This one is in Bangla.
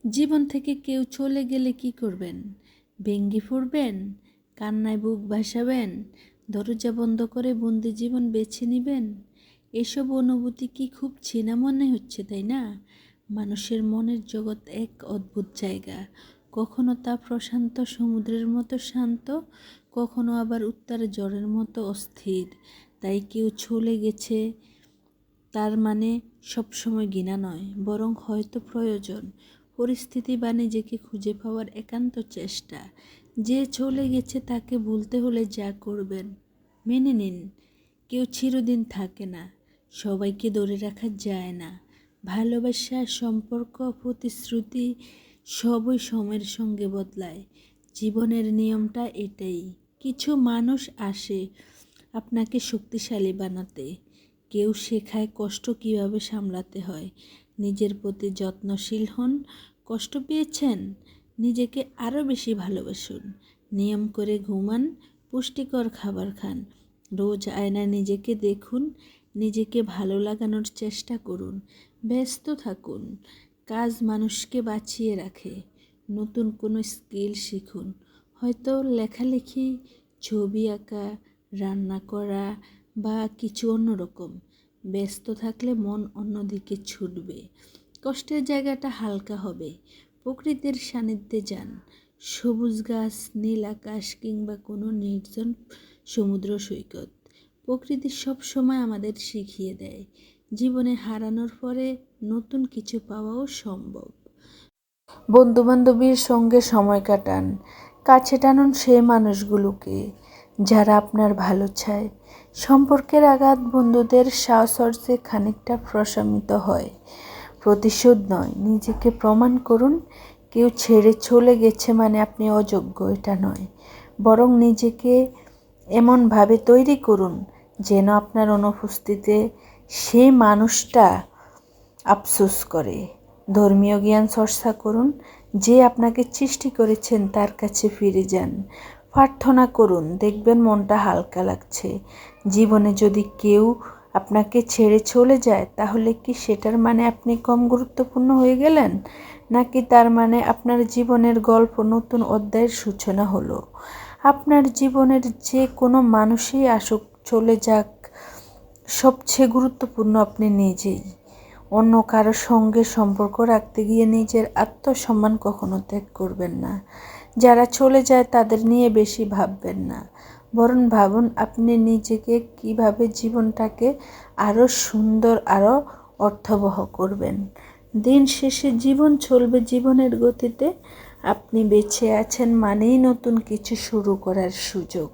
জীবন থেকে কেউ চলে গেলে কি করবেন? ভেঙে পড়বেন? কান্নায় বুক ভাসাবেন? দরজা বন্ধ করে বন্দি জীবন বেছে নেবেন? এসব অনুভূতি কি খুব চেনা মনে হচ্ছে, তাই না? মানুষের মনের জগৎ এক অদ্ভুত জায়গা। কখনো তা প্রশান্ত সমুদ্রের মতো শান্ত, কখনো আবার উত্তার ঝড়ের মতো অস্থির। তাই কেউ চলে গেছে তার মানে সবসময় ঘৃণা নয়, বরং হয়তো প্রয়োজন, পরিস্থিতি বা নিজেকে খুঁজে পাওয়ার একান্ত চেষ্টা। যে চলে গেছে তাকে ভুলতে হলে যা করবেন মেনে নিন। কেউ চিরদিন থাকে না, সবাইকে ধরে রাখা যায় না। ভালোবাসা, সম্পর্ক, প্রতিশ্রুতি সবই সময়ের সঙ্গে বদলায়। জীবনের নিয়মটা এটাই। কিছু মানুষ আসে আপনাকে শক্তিশালী বানাতে, কেউ শেখায় কষ্ট কিভাবে সামলাতে হয়। নিজের প্রতি যত্নশীল হন। কষ্ট পেয়েছেন? নিজেকে আরও বেশি ভালোবাসুন। নিয়ম করে ঘুমান, পুষ্টিকর খাবার খান, রোজ আয়নায় নিজেকে দেখুন, নিজেকে ভালো লাগানোর চেষ্টা করুন। ব্যস্ত থাকুন, কাজ মানুষকে বাঁচিয়ে রাখে। নতুন কোনো স্কিল শিখুন, হয়তো লেখালেখি, ছবি আঁকা, রান্না করা বা কিছু অন্যরকম। ব্যস্ত থাকলে মন অন্যদিকে ছুটবে, কষ্টের জায়গাটা হালকা হবে। প্রকৃতির সান্নিধ্যে যান, সবুজ গাছ, নীল আকাশ কিংবা কোনো নির্জন সমুদ্র সৈকত। প্রকৃতি সব সময় আমাদের শিখিয়ে দেয় জীবনে হারানোর পরে নতুন কিছু পাওয়াও সম্ভব। বন্ধুবান্ধবীর সঙ্গে সময় কাটান, কাছে টানুন সেই মানুষগুলোকে যারা আপনার ভালো চায়। সম্পর্কের আঘাত বন্ধুদের সাহচর্যে খানিকটা প্রশমিত হয়, প্রতিশোধ নয়। নিজেকে প্রমাণ করুন, কেউ ছেড়ে চলে গেছে মানে আপনি অযোগ্য এটা নয়, বরং নিজেকে এমনভাবে তৈরি করুন যেন আপনার অনুপস্থিতিতে সেই মানুষটা আফসোস করে। ধর্মীয় জ্ঞান চর্চা করুন, যে আপনাকে সৃষ্টি করেছেন তার কাছে ফিরে যান। প্রার্থনা করুন, দেখবেন মনটা হালকা লাগছে। জীবনে যদি কেউ আপনাকে ছেড়ে চলে যায়, তাহলে কি সেটার মানে আপনি কম গুরুত্বপূর্ণ হয়ে গেলেন, নাকি তার মানে আপনার জীবনের গল্প নতুন অধ্যায়ের সূচনা হলো? আপনার জীবনের যে কোনো মানুষই আসুক চলে যাক, সবচেয়ে গুরুত্বপূর্ণ আপনি নিজেই। অন্য কারো সঙ্গে সম্পর্ক রাখতে গিয়ে নিজের আত্মসম্মান কখনো ত্যাগ করবেন না। যারা চলে যায় তাদের নিয়ে বেশি ভাববেন না, বরং ভাবুন আপনি নিজেকে কিভাবে জীবনটাকে আরও সুন্দর, আরও অর্থবহ করবেন। দিন শেষে জীবন চলবে জীবনের গতিতে। আপনি বেঁচে আছেন মানেই নতুন কিছু শুরু করার সুযোগ।